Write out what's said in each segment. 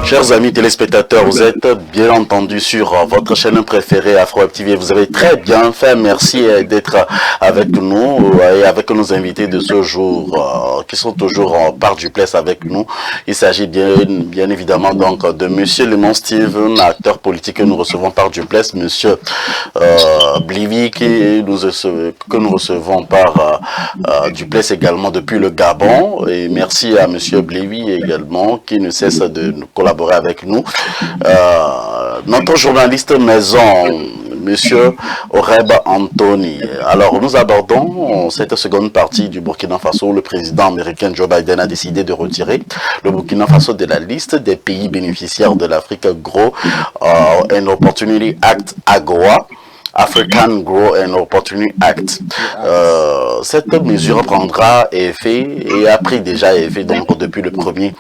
Chers amis téléspectateurs, vous êtes bien entendu sur votre chaîne préférée AfroWeb TV. Vous avez très bien fait. Merci d'être avec nous et avec nos invités de ce jour qui sont toujours par duplex avec nous. Il s'agit bien évidemment donc de Monsieur Lemon Steven, acteur politique que nous recevons par duplex, Monsieur Blivi que nous recevons par duplex également depuis le Gabon. Et merci à Monsieur Blivi également qui ne cesse de nous collaborer avec nous. Notre journaliste maison, Monsieur Oreb Anthony. Alors, nous abordons cette seconde partie du Burkina Faso. Le président américain Joe Biden a décidé de retirer le Burkina Faso de la liste des pays bénéficiaires de l'Afrique Grow and Opportunity Act AGOA. African Grow and Opportunity Act. Cette mesure prendra effet et a pris déjà effet donc depuis le 1er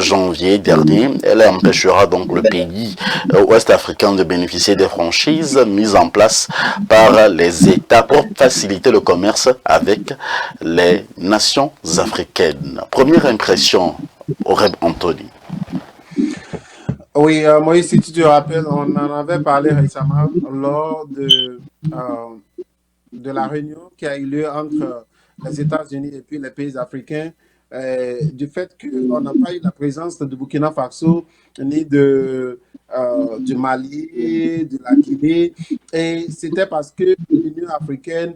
janvier dernier. Elle empêchera donc le pays ouest-africain de bénéficier des franchises mises en place par les États pour faciliter le commerce avec les nations africaines. Première impression, Oreb Anthony. Oui, Moïse, si tu te rappelles, on en avait parlé récemment lors de la réunion qui a eu lieu entre les États-Unis et puis les pays africains, du fait qu'on n'a pas eu la présence de Burkina Faso ni du Mali, de la Guinée, et c'était parce que l'Union africaine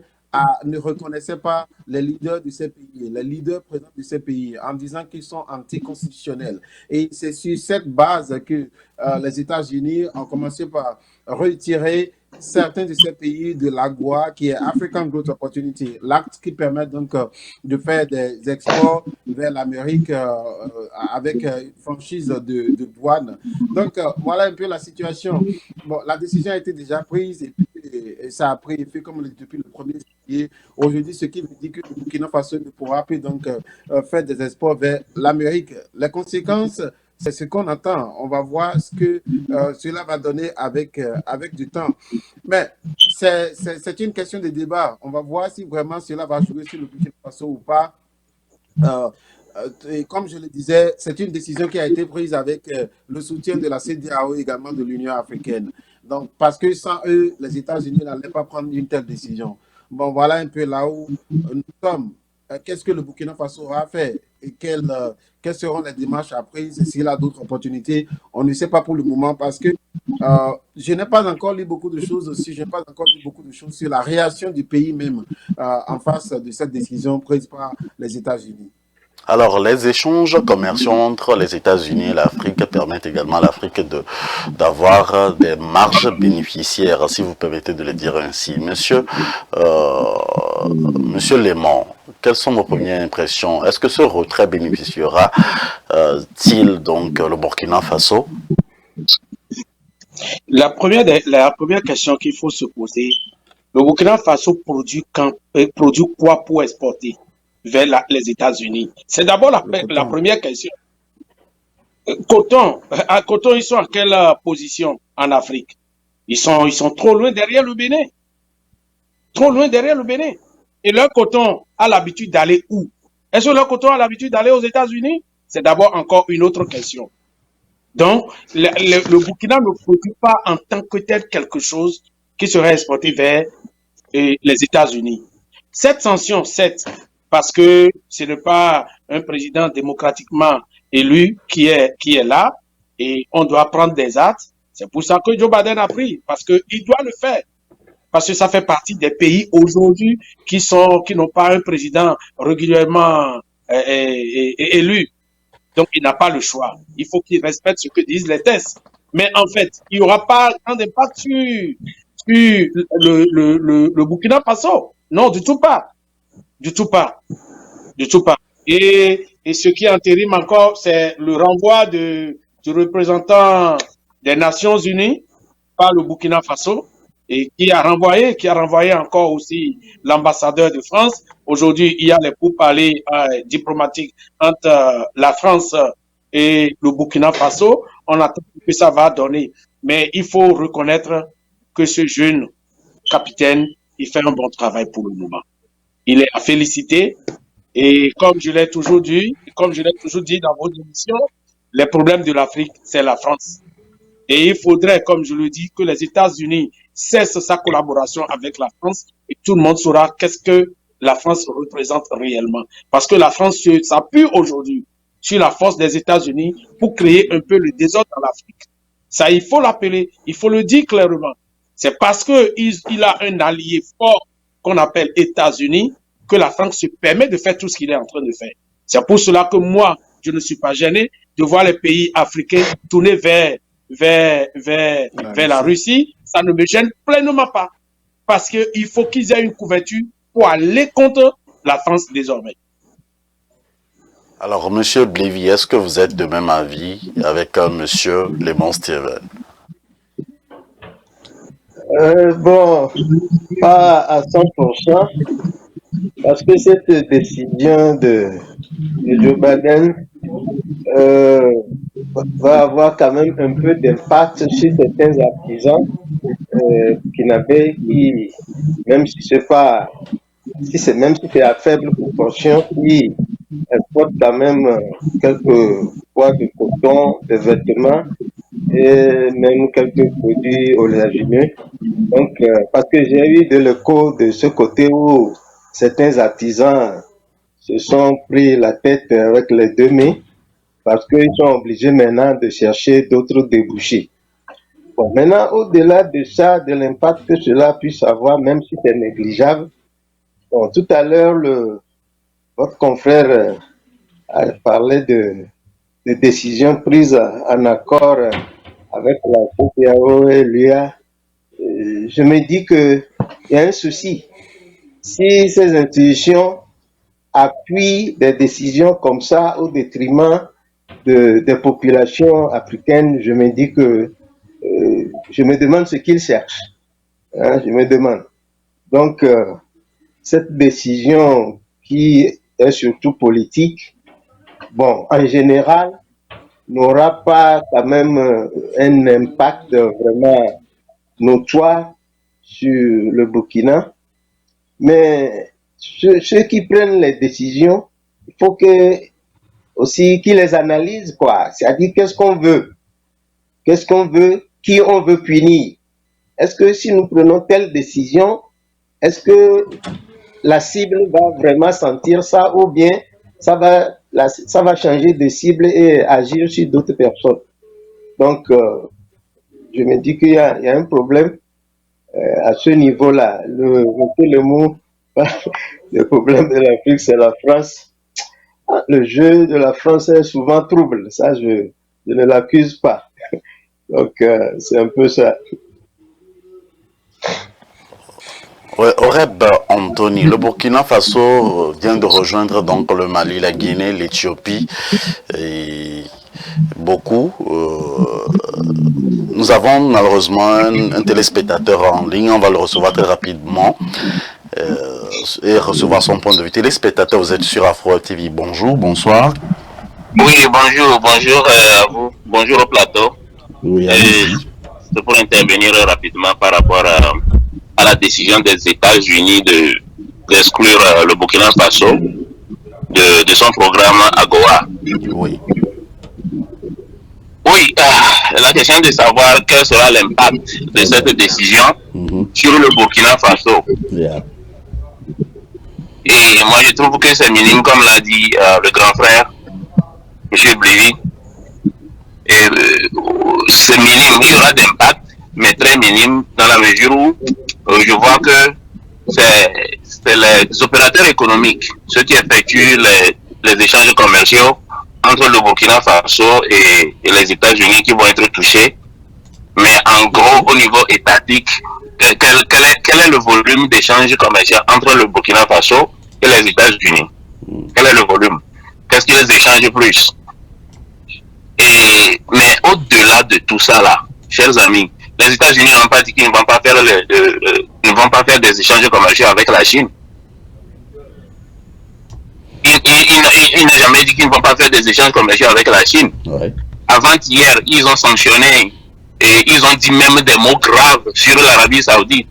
ne reconnaissait pas les leaders de ces pays, les leaders présents de ces pays, en disant qu'ils sont anticonstitutionnels. Et c'est sur cette base que les États-Unis ont commencé par retirer certains de ces pays de l'AGOA, qui est African Growth Opportunity, l'acte qui permet donc de faire des exports vers l'Amérique avec une franchise de douane. Donc, voilà un peu la situation. Bon, la décision a été déjà prise et puis ça a pris effet comme depuis le 1er juillet. Aujourd'hui, ce qui veut dire que le Burkina Faso ne pourra plus donc faire des exports vers l'Amérique. Les conséquences, c'est ce qu'on attend. On va voir ce que cela va donner avec du temps. Mais c'est une question de débat. On va voir si vraiment cela va jouer sur le Burkina Faso ou pas. Et comme je le disais, c'est une décision qui a été prise avec le soutien de la CEDEAO et également de l'Union africaine. Donc, parce que sans eux, les États-Unis n'allaient pas prendre une telle décision. Bon, voilà un peu là où nous sommes. Qu'est-ce que le Burkina Faso aura fait et quelles seront les démarches à prendre s'il a d'autres opportunités? On ne sait pas pour le moment parce que je n'ai pas encore lu beaucoup de choses aussi. Je n'ai pas encore lu beaucoup de choses sur la réaction du pays même en face de cette décision prise par les États-Unis. Alors, les échanges commerciaux entre les États-Unis et l'Afrique permettent également à l'Afrique d'avoir des marges bénéficiaires, si vous permettez de le dire ainsi. Monsieur Lemon, quelles sont vos premières impressions? Est-ce que ce retrait bénéficiera-t-il donc le Burkina Faso? La première question qu'il faut se poser, le Burkina Faso produit quoi pour exporter vers les États-Unis? C'est d'abord la première question. Coton, ils sont à quelle position en Afrique? Ils sont trop loin derrière le Bénin. Trop loin derrière le Bénin. Et leur coton a l'habitude d'aller où? Est-ce que leur coton a l'habitude d'aller aux États-Unis? C'est d'abord encore une autre question. Donc, le Burkina ne produit pas en tant que tel quelque chose qui serait exporté vers les États-Unis. Cette sanction, parce que ce n'est pas un président démocratiquement élu qui est là et on doit prendre des actes. C'est pour ça que Joe Biden a pris, parce qu'il doit le faire. Parce que ça fait partie des pays aujourd'hui qui n'ont pas un président régulièrement élu. Donc, il n'a pas le choix. Il faut qu'il respecte ce que disent les tests. Mais en fait, il n'y aura pas d'impact sur le Burkina Faso. Non, du tout pas. Du tout pas. Du tout pas. Et ce qui entérine encore, c'est le renvoi du représentant des Nations Unies par le Burkina Faso et qui a renvoyé encore aussi l'ambassadeur de France. Aujourd'hui, il y a les pourparlers diplomatiques entre la France et le Burkina Faso. On attend que ça va donner. Mais il faut reconnaître que ce jeune capitaine, il fait un bon travail pour le moment. Il est à féliciter. Et comme je l'ai toujours dit dans vos émissions, les problèmes de l'Afrique, c'est la France. Et il faudrait, comme je le dis, que les États-Unis cessent sa collaboration avec la France et tout le monde saura qu'est-ce que la France représente réellement. Parce que la France s'appuie aujourd'hui sur la force des États-Unis pour créer un peu le désordre en Afrique. Ça, il faut l'appeler, il faut le dire clairement. C'est parce qu'il a un allié fort qu'on appelle États-Unis que la France se permet de faire tout ce qu'il est en train de faire. C'est pour cela que moi, je ne suis pas gêné de voir les pays africains tourner vers la Russie. Ça ne me gêne pleinement pas. Parce qu'il faut qu'ils aient une couverture pour aller contre la France désormais. Alors, Monsieur Blevy, est-ce que vous êtes de même avis avec Monsieur Lemon Steven? Bon, pas à 100%, parce que cette décision de Joe Biden va avoir quand même un peu d'impact sur certains artisans même si c'est pas, même si c'est à faible proportion, qui exportent quand même quelques poids de coton, de vêtements et même quelques produits oléagineux. Donc, parce que j'ai eu de l'écho de ce côté où certains artisans se sont pris la tête avec les deux mains parce qu'ils sont obligés maintenant de chercher d'autres débouchés. Bon, maintenant, au-delà de ça, de l'impact que cela puisse avoir, même si c'est négligeable, bon, tout à l'heure, votre confrère a parlé de décisions prises en accord avec la CEDEAO et l'UA. Je me dis qu'il y a un souci. Si ces institutions appuient des décisions comme ça au détriment des populations africaines, je me dis que je me demande ce qu'ils cherchent. Hein, je me demande. Donc, cette décision qui est surtout politique, bon, en général, n'aura pas quand même un impact vraiment notoire sur le Burkina. Mais ceux qui prennent les décisions, il faut aussi qu'ils les analysent, quoi. C'est-à-dire, qu'est-ce qu'on veut? Qu'est-ce qu'on veut? Qui on veut punir? Est-ce que si nous prenons telle décision, est-ce que la cible va vraiment sentir ça ou bien ça va changer de cible et agir sur d'autres personnes? Donc, je me dis qu'il y a un problème à ce niveau-là. Le mot, le problème de l'Afrique, c'est la France. Le jeu de la France est souvent trouble. Ça, je ne l'accuse pas. Donc, c'est un peu ça. Ouais, Oreb Anthony, le Burkina Faso vient de rejoindre donc le Mali, la Guinée, l'Éthiopie et beaucoup. Nous avons malheureusement un téléspectateur en ligne, on va le recevoir très rapidement et recevoir son point de vue. Téléspectateur, vous êtes sur Afro TV, bonjour, bonsoir. Oui, bonjour à vous, bonjour au plateau. Oui, c'est pour intervenir rapidement par rapport à la décision des États-Unis d'exclure le Burkina Faso de son programme AGOA. Oui. Oui, la question est de savoir quel sera l'impact de cette décision sur le Burkina Faso. Yeah. Et moi, je trouve que c'est minime, comme l'a dit le grand frère, M. Blevy. C'est minime, il y aura d'impact, mais très minime, dans la mesure où je vois que c'est les opérateurs économiques, ceux qui effectuent les échanges commerciaux entre le Burkina Faso et les États-Unis qui vont être touchés. Mais en gros, au niveau étatique, quel est le volume d'échanges commerciaux entre le Burkina Faso et les États-Unis? Quel est le volume? Qu'est-ce qu'ils échangent plus? Mais au-delà de tout ça là, chers amis, les États-Unis n'ont pas dit qu'ils ne vont pas faire des échanges commerciaux avec la Chine. Ils n'ont jamais dit qu'ils ne vont pas faire des échanges commerciaux avec la Chine. Ouais. Avant-hier, ils ont sanctionné et ils ont dit même des mots graves sur l'Arabie Saoudite.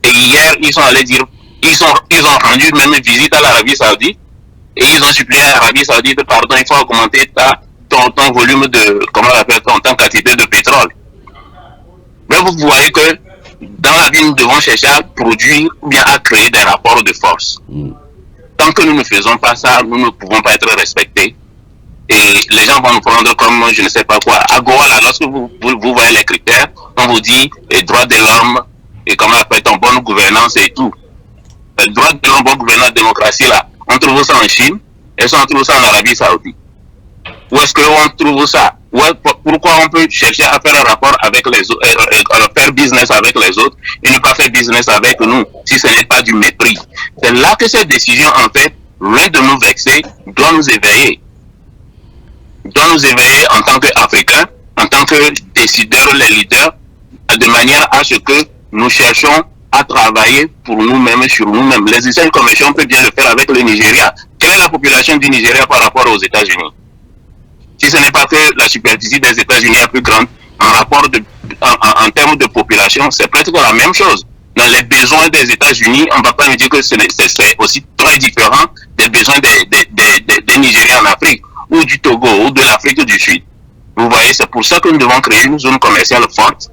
Et hier, ils sont allés dire, ils ont rendu même visite à l'Arabie Saoudite et ils ont supplié à l'Arabie Saoudite, pardon, il faut augmenter ton volume de, comment on appelle, ton quantité de pétrole. Mais vous voyez que dans la vie, nous devons chercher à produire ou bien à créer des rapports de force. Tant que nous ne faisons pas ça, nous ne pouvons pas être respectés. Et les gens vont nous prendre comme, je ne sais pas quoi. À Goa, là, lorsque vous voyez les critères, on vous dit les droits de l'homme et comment on appelle ton bonne gouvernance et tout. Les droits de l'homme, bonne gouvernance, démocratie, là, on trouve ça en Chine et on trouve ça en Arabie Saoudite. Où est-ce qu'on trouve ça? Pourquoi on peut chercher à faire un rapport avec les autres, faire business avec les autres et ne pas faire business avec nous si ce n'est pas du mépris? C'est là que cette décision, en fait, loin de nous vexer, doit nous éveiller. Doit nous éveiller en tant qu'Africains, en tant que décideurs, les leaders, de manière à ce que nous cherchons à travailler pour nous-mêmes, sur nous-mêmes. Les échanges commerciaux, on peut bien le faire avec le Nigeria. Quelle est la population du Nigeria par rapport aux États-Unis? Si ce n'est pas que la superficie des États-Unis est plus grande, en termes de population, c'est presque la même chose. Dans les besoins des États-Unis, on ne va pas nous dire que c'est aussi très différent des besoins des Nigériens en Afrique, ou du Togo, ou de l'Afrique du Sud. Vous voyez, c'est pour ça que nous devons créer une zone commerciale forte,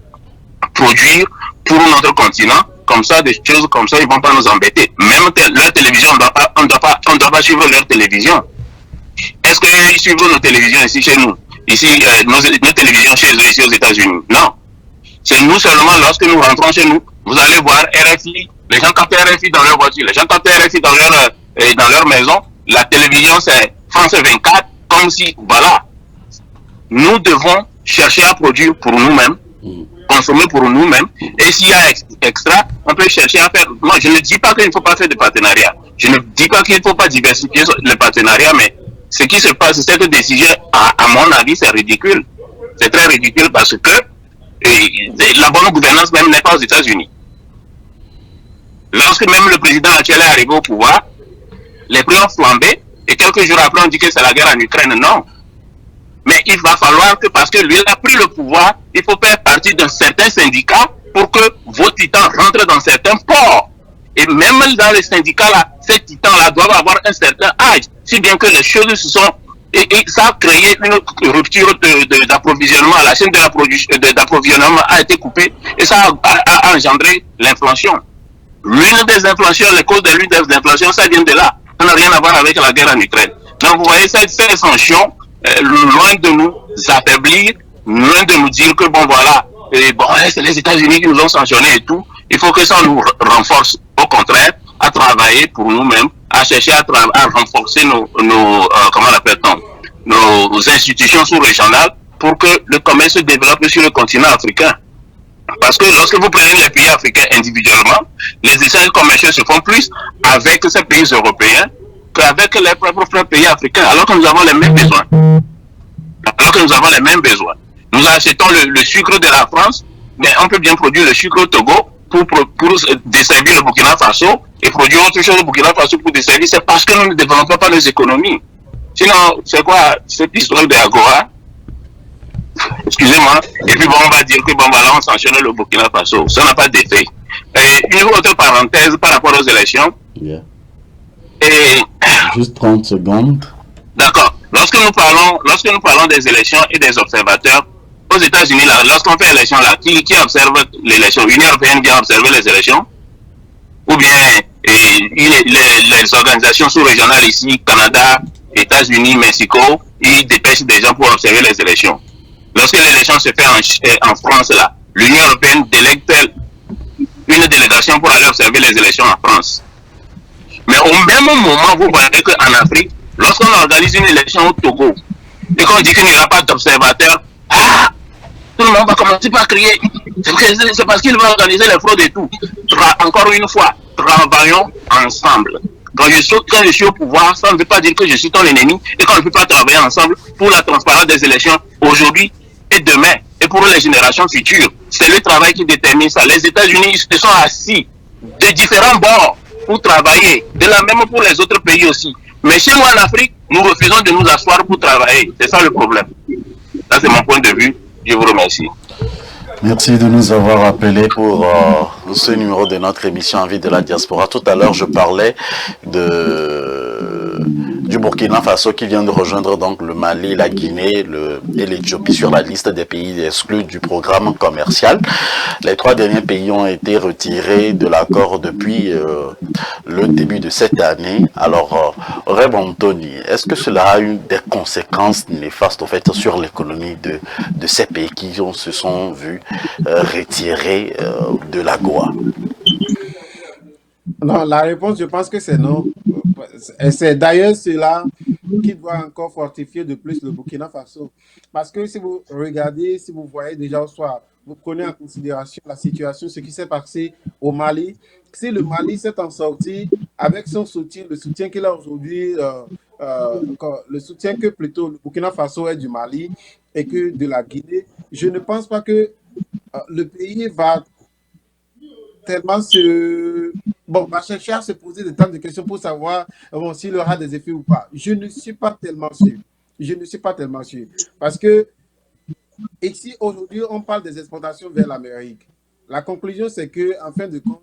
produire pour notre continent, comme ça, des choses comme ça, ils ne vont pas nous embêter. Même leur télévision, on ne doit pas suivre leur télévision. Est-ce qu'ils suivent nos télévisions ici chez nous? Ici, nos télévisions chez eux, ici aux États-Unis? Non. C'est nous seulement, lorsque nous rentrons chez nous, vous allez voir RFI, les gens captent RFI dans leur voiture, les gens captent RFI dans leur maison, la télévision c'est France 24, comme si, voilà. Nous devons chercher à produire pour nous-mêmes, consommer pour nous-mêmes, et s'il y a extra, on peut chercher à faire. Moi, je ne dis pas qu'il ne faut pas faire de partenariat. Je ne dis pas qu'il ne faut pas diversifier le partenariat, mais ce qui se passe, cette décision, à mon avis, c'est ridicule. C'est très ridicule parce que la bonne gouvernance même n'est pas aux États-Unis. Lorsque même le président actuel est arrivé au pouvoir, les prix ont flambé et quelques jours après on dit que c'est la guerre en Ukraine. Non. Mais il va falloir que, parce que lui a pris le pouvoir, il faut faire partie d'un certain syndicat pour que vos titans rentrent dans certains ports. Et même dans les syndicats-là, ces titans-là doivent avoir un certain âge, si bien que les choses se sont... Et ça a créé une rupture d'approvisionnement. La chaîne d'approvisionnement a été coupée et ça a engendré l'inflation. L'une des inflations, les causes de l'une des inflations, ça vient de là. Ça n'a rien à voir avec la guerre en Ukraine. Donc vous voyez, cette sanction, loin de nous affaiblir, loin de nous dire que bon voilà, c'est les États-Unis qui nous ont sanctionnés et tout, il faut que ça nous renforce. Au contraire, à travailler pour nous-mêmes, à chercher à renforcer comment on appelle-t-on, nos institutions sous-régionales pour que le commerce se développe sur le continent africain. Parce que lorsque vous prenez les pays africains individuellement, les échanges commerciaux se font plus avec ces pays européens qu'avec les propres pays africains, alors que nous avons les mêmes besoins. Nous achetons le sucre de la France, mais on peut bien produire le sucre au Togo pour desservir le Burkina Faso et produire autre chose au Burkina Faso pour desservir. C'est parce que nous ne développons pas nos économies. Sinon, c'est quoi cette histoire de Agora? Excusez-moi. Et puis bon, on va dire que bon, voilà, on sanctionne le Burkina Faso. Ça n'a pas d'effet. Une autre parenthèse par rapport aux élections. Yeah. Juste 30 secondes. D'accord. Lorsque nous parlons des élections et des observateurs, aux États-Unis, là, lorsqu'on fait l'élection, là, qui observe l'élection? L'Union européenne vient observer les élections? Ou bien les organisations sous-régionales ici, Canada, États-Unis, Mexico, ils dépêchent des gens pour observer les élections. Lorsque l'élection se fait en France, là, l'Union européenne délègue une délégation pour aller observer les élections en France. Mais au même moment, vous voyez qu'en Afrique, lorsqu'on organise une élection au Togo, et qu'on dit qu'il n'y aura pas d'observateurs, tout le monde va commencer par crier. C'est parce qu'il va organiser les fraudes et tout. Encore une fois, travaillons ensemble. Quand je suis au pouvoir, ça ne veut pas dire que je suis ton ennemi et qu'on ne peut pas travailler ensemble pour la transparence des élections aujourd'hui et demain et pour les générations futures. C'est le travail qui détermine ça. Les États-Unis se sont assis de différents bords pour travailler, de la même pour les autres pays aussi. Mais chez nous en Afrique, nous refusons de nous asseoir pour travailler. C'est ça le problème. Ça, c'est mon point de vue. Je vous remercie. Merci de nous avoir appelés pour ce numéro de notre émission Envie de la diaspora. Tout à l'heure, je parlais du du Burkina Faso qui vient de rejoindre donc le Mali, la Guinée et l'Éthiopie sur la liste des pays exclus du programme commercial. Les 3 derniers pays ont été retirés de l'accord depuis le début de cette année. Alors, Raymond Tony, est-ce que cela a eu des conséquences néfastes au fait sur l'économie de ces pays qui se sont vus retirés de l'AGOA? Non, la réponse, je pense que c'est non. Et c'est d'ailleurs cela qui doit encore fortifier de plus le Burkina Faso. Parce que si vous regardez, si vous voyez déjà au soir, vous prenez en considération la situation, ce qui s'est passé au Mali. Si le Mali s'est en sorti avec son soutien, le soutien qu'il a aujourd'hui, le soutien que plutôt le Burkina Faso est du Mali et que de la Guinée, je ne pense pas que le pays va tellement va chercher à se poser des tas de questions pour savoir s'il aura des effets ou pas. Je ne suis pas tellement sûr. Je ne suis pas tellement sûr. Parce que ici, aujourd'hui, on parle des exportations vers l'Amérique. La conclusion, c'est que, en fin de compte,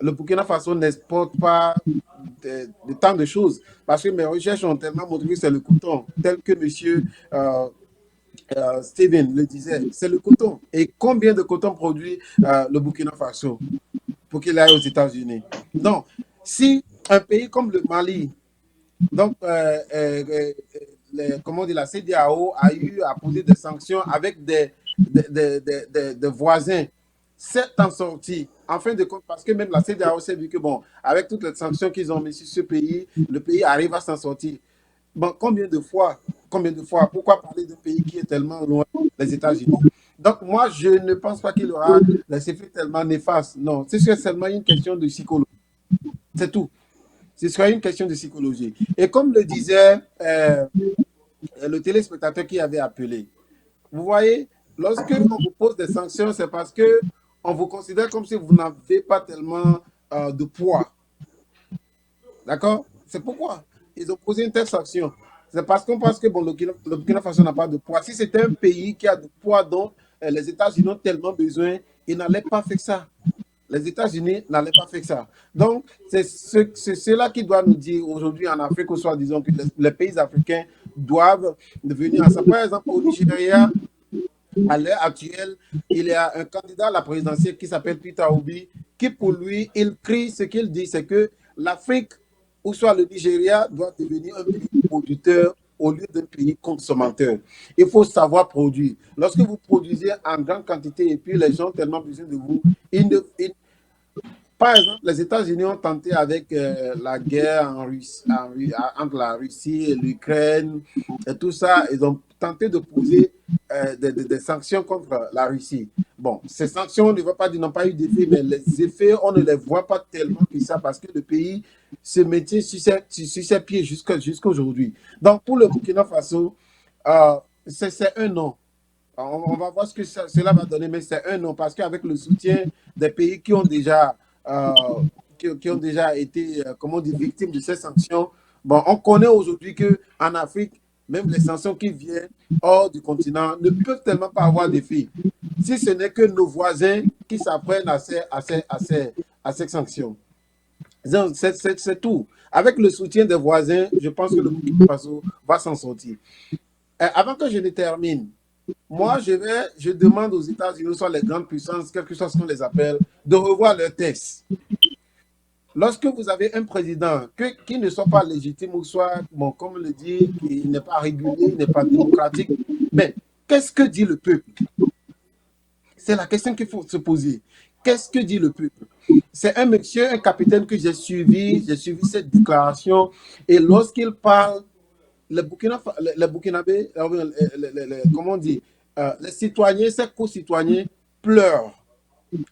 le Burkina Faso n'exporte pas de tant de choses. Parce que mes recherches ont tellement montré que c'est le coton, tel que monsieur Steven le disait, c'est le coton. Et combien de coton produit le Burkina Faso pour qu'il aille aux États-Unis? Donc, si un pays comme le Mali, donc, comment dire, la CEDEAO a eu à poser des sanctions avec des voisins, c'est en sortie, en fin de compte, parce que même la CEDEAO s'est vu que, bon, avec toutes les sanctions qu'ils ont mises sur ce pays, le pays arrive à s'en sortir. Bon, combien de fois, pourquoi parler d'un pays qui est tellement loin des États-Unis? Donc, moi, je ne pense pas qu'il aura des effets tellement néfastes. Non, c'est seulement une question de psychologie. C'est tout. Ce sera une question de psychologie. Et comme le disait le téléspectateur qui avait appelé, vous voyez, lorsque on vous pose des sanctions, c'est parce que on vous considère comme si vous n'avez pas tellement de poids. D'accord? C'est pourquoi ils ont posé une telle sanction. C'est parce qu'on pense que bon, le Burkina Faso n'a pas de poids. Si c'était un pays qui a de poids dont les États-Unis ont tellement besoin, ils n'allaient pas faire ça. Les États-Unis n'allaient pas faire ça. Donc, c'est cela qui doit nous dire aujourd'hui en Afrique, ou soit disons que les pays africains doivent devenir ensemble. Par exemple, au Nigeria, à l'heure actuelle, il y a un candidat à la présidentielle qui s'appelle Peter Obi, qui pour lui, il crie, ce qu'il dit, c'est que l'Afrique, ou soit le Nigeria, doit devenir un pays producteur au lieu d'un pays consommateur. Il faut savoir produire. Lorsque vous produisez en grande quantité et puis les gens ont tellement besoin de vous, par exemple, les États-Unis ont tenté avec la guerre entre la Russie et l'Ukraine et tout ça, ils ont tenté de poser des sanctions contre la Russie. Bon, ces sanctions, on ne va pas dire n'ont pas eu d'effet, mais les effets, on ne les voit pas tellement que ça parce que le pays se mettait sur ses pieds jusqu'à aujourd'hui. Donc, pour le Burkina Faso, c'est un non. On va voir ce que cela va donner, mais c'est un non parce qu'avec le soutien des pays qui ont déjà été, comment dire, victimes de ces sanctions. Bon, on connaît aujourd'hui qu'en Afrique, même les sanctions qui viennent hors du continent ne peuvent tellement pas avoir d'effet. Si ce n'est que nos voisins qui s'apprennent à ces sanctions. C'est tout. Avec le soutien des voisins, je pense que le Burkina Faso va s'en sortir. Avant que je ne termine, moi, je demande aux États-Unis, soit les grandes puissances, quelles que soit ce qu'on les appelle, de revoir leurs textes. Lorsque vous avez un président qui ne soit pas légitime ou soit, bon, comme le dit, il n'est pas régulier, il n'est pas démocratique, mais qu'est-ce que dit le peuple? C'est la question qu'il faut se poser. Qu'est-ce que dit le peuple? C'est un monsieur, un capitaine que j'ai suivi cette déclaration, et lorsqu'il parle, les Burkinabés, comment on dit, les citoyens, ces co-citoyens pleurent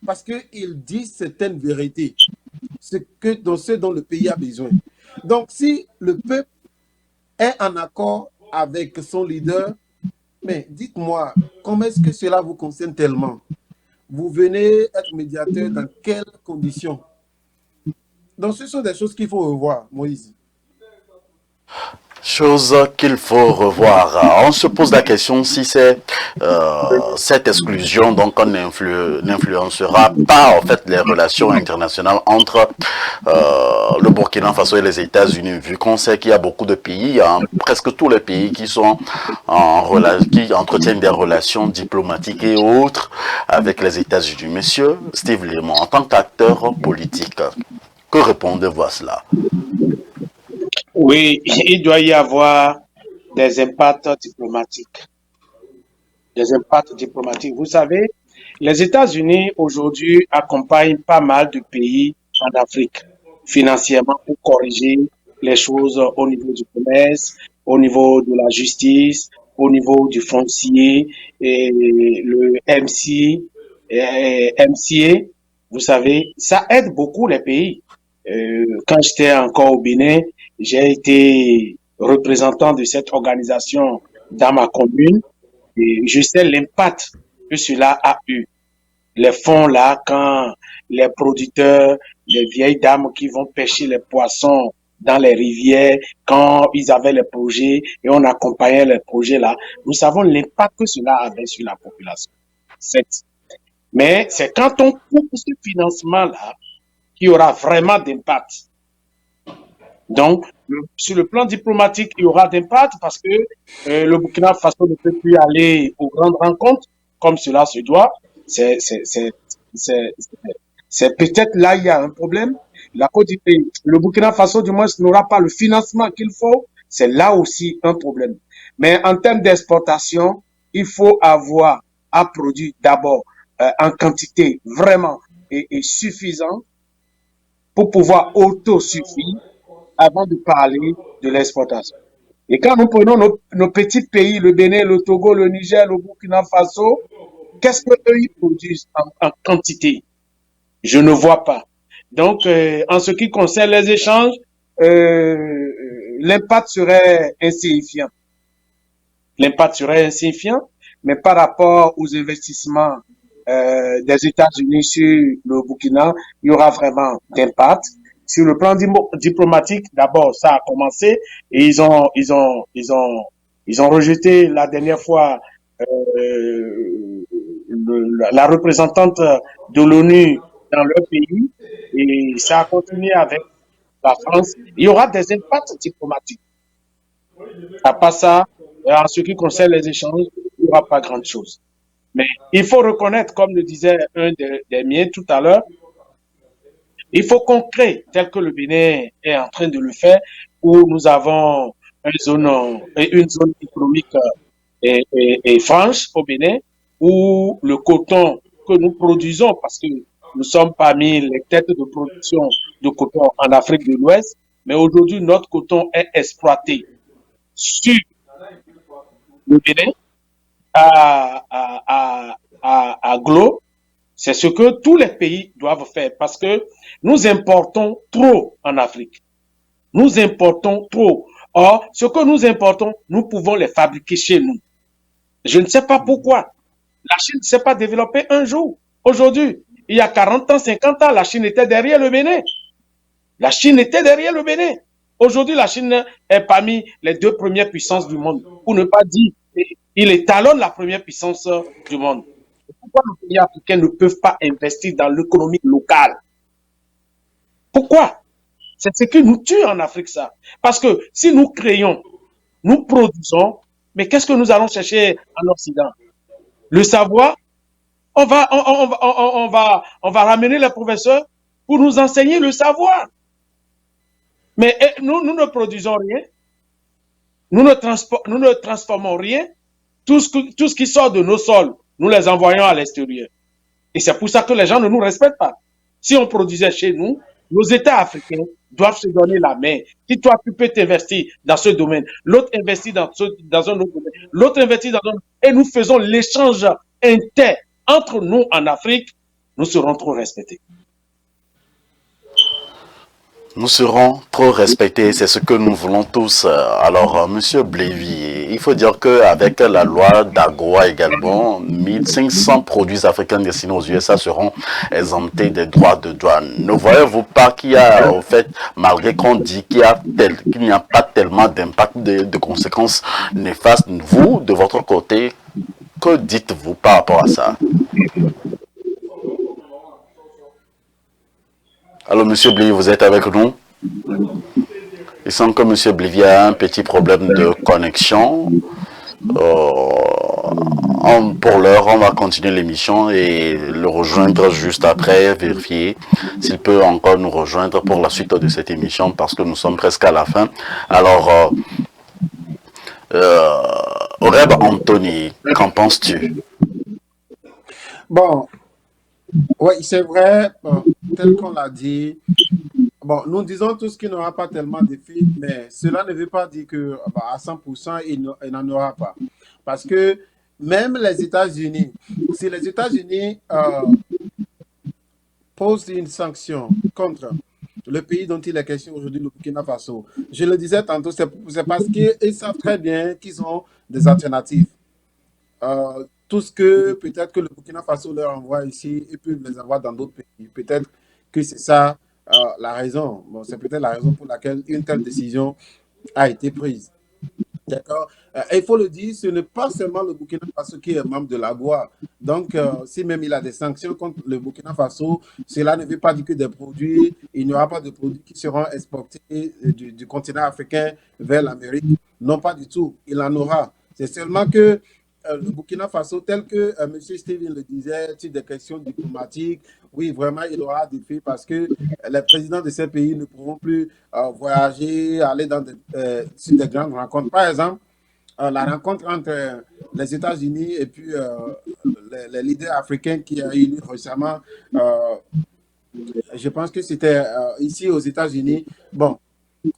parce qu'ils disent certaines vérités, ce dont le pays a besoin. Donc, si le peuple est en accord avec son leader, mais dites-moi, comment est-ce que cela vous concerne tellement? Vous venez être médiateur dans quelles conditions? Donc, ce sont des choses qu'il faut revoir, Moïse. Chose qu'il faut revoir. On se pose la question si cette exclusion donc n'influencera pas en fait les relations internationales entre le Burkina Faso et les États-Unis, vu qu'on sait qu'il y a beaucoup de pays, hein, presque tous les pays qui entretiennent des relations diplomatiques et autres avec les États-Unis. Monsieur Steve Lemon, en tant qu'acteur politique, que répondez-vous à cela? Oui, il doit y avoir des impacts diplomatiques. Des impacts diplomatiques. Vous savez, les États-Unis aujourd'hui accompagnent pas mal de pays en Afrique financièrement pour corriger les choses au niveau du commerce, au niveau de la justice, au niveau du foncier, et le MCA, vous savez, ça aide beaucoup les pays. Quand j'étais encore au Bénin, j'ai été représentant de cette organisation dans ma commune et je sais l'impact que cela a eu. Les fonds là, quand les producteurs, les vieilles dames qui vont pêcher les poissons dans les rivières, quand ils avaient les projets et on accompagnait les projets là, nous savons l'impact que cela avait sur la population. Mais c'est quand on coupe ce financement là qu'il y aura vraiment d'impact. Donc, sur le plan diplomatique, il y aura d'impact parce que le Burkina Faso ne peut plus aller aux grandes rencontres comme cela se doit. C'est peut-être là il y a un problème. Le Burkina Faso, du moins, n'aura pas le financement qu'il faut. C'est là aussi un problème. Mais en termes d'exportation, il faut avoir un produit d'abord en quantité vraiment et suffisant pour pouvoir autosuffire avant de parler de l'exportation. Et quand nous prenons nos petits pays, le Bénin, le Togo, le Niger, le Burkina Faso, qu'est-ce qu'eux ils produisent en quantité? Je ne vois pas. Donc, en ce qui concerne les échanges, l'impact serait insignifiant. L'impact serait insignifiant, mais par rapport aux investissements des États-Unis sur le Burkina, il y aura vraiment d'impact. Sur le plan diplomatique, d'abord, ça a commencé et ils ont rejeté la dernière fois la représentante de l'ONU dans leur pays et ça a continué avec la France. Il y aura des impacts diplomatiques. À part ça, en ce qui concerne les échanges, il n'y aura pas grand-chose. Mais il faut reconnaître, comme le disait un des miens tout à l'heure, il faut qu'on crée, tel que le Bénin est en train de le faire, où nous avons une zone économique et franche au Bénin, où le coton que nous produisons, parce que nous sommes parmi les têtes de production de coton en Afrique de l'Ouest, mais aujourd'hui notre coton est exploité sur le Bénin, à Glo. C'est ce que tous les pays doivent faire parce que nous importons trop en Afrique. Nous importons trop. Or, ce que nous importons, nous pouvons les fabriquer chez nous. Je ne sais pas pourquoi. La Chine ne s'est pas développée un jour. Aujourd'hui, il y a 40 ans, 50 ans, la Chine était derrière le Bénin. La Chine était derrière le Bénin. Aujourd'hui, la Chine est parmi les 2 premières puissances du monde. Pour ne pas dire, il étalonne la première puissance du monde. Pourquoi les pays africains ne peuvent pas investir dans l'économie locale? Pourquoi? C'est ce qui nous tue en Afrique, ça. Parce que si nous créons, nous produisons, mais qu'est-ce que nous allons chercher en Occident? Le savoir, on va ramener les professeurs pour nous enseigner le savoir. Mais nous ne produisons rien. Nous ne transformons rien. Tout ce qui sort de nos sols, nous les envoyons à l'extérieur. Et c'est pour ça que les gens ne nous respectent pas. Si on produisait chez nous, nos États africains doivent se donner la main. Si toi, tu peux t'investir dans ce domaine, l'autre investit dans un autre domaine, l'autre investit dans un autre, et nous faisons l'échange inter entre nous en Afrique, nous serons trop respectés. Nous serons trop respectés, c'est ce que nous voulons tous. Alors, Monsieur Blévy, il faut dire qu'avec la loi d'AGOA également, 1500 produits africains destinés aux USA seront exemptés des droits de douane. Ne voyez-vous pas qu'il y a, au fait, malgré qu'on dit qu'il n'y a pas tellement d'impact, de conséquences néfastes, vous, de votre côté, que dites-vous par rapport à ça? Alors, Monsieur Blévy, vous êtes avec nous? Il semble que Monsieur Blévy a un petit problème de connexion. Pour l'heure, on va continuer l'émission et le rejoindre juste après, vérifier s'il peut encore nous rejoindre pour la suite de cette émission parce que nous sommes presque à la fin. Alors, Oreb Anthony, qu'en penses-tu? Bon, oui, c'est vrai, bon, tel qu'on l'a dit. Bon, nous disons tous qu'il n'y aura pas tellement d'effets, mais cela ne veut pas dire que à 100%, il n'en aura pas. Parce que même les États-Unis, si les États-Unis posent une sanction contre le pays dont il est question aujourd'hui, le Burkina Faso, je le disais tantôt, c'est parce qu'ils savent très bien qu'ils ont des alternatives. Tout ce que peut-être que le Burkina Faso leur envoie ici, ils peuvent les avoir dans d'autres pays. Peut-être que c'est ça la raison. Bon, c'est peut-être la raison pour laquelle une telle décision a été prise. D'accord? Il faut le dire, ce n'est pas seulement le Burkina Faso qui est membre de l'AGOA. Donc, si même il a des sanctions contre le Burkina Faso, cela ne veut pas dire que des produits, il n'y aura pas de produits qui seront exportés du continent africain vers l'Amérique. Non, pas du tout. Il en aura. C'est seulement que le Burkina Faso, tel que M. Steven le disait, sur des questions diplomatiques, oui, vraiment, il aura des faits parce que les présidents de ces pays ne pourront plus voyager, aller sur des grandes rencontres. Par exemple, la rencontre entre les États-Unis et puis les leaders africains qui a eu lieu récemment, je pense que c'était ici aux États-Unis. Bon,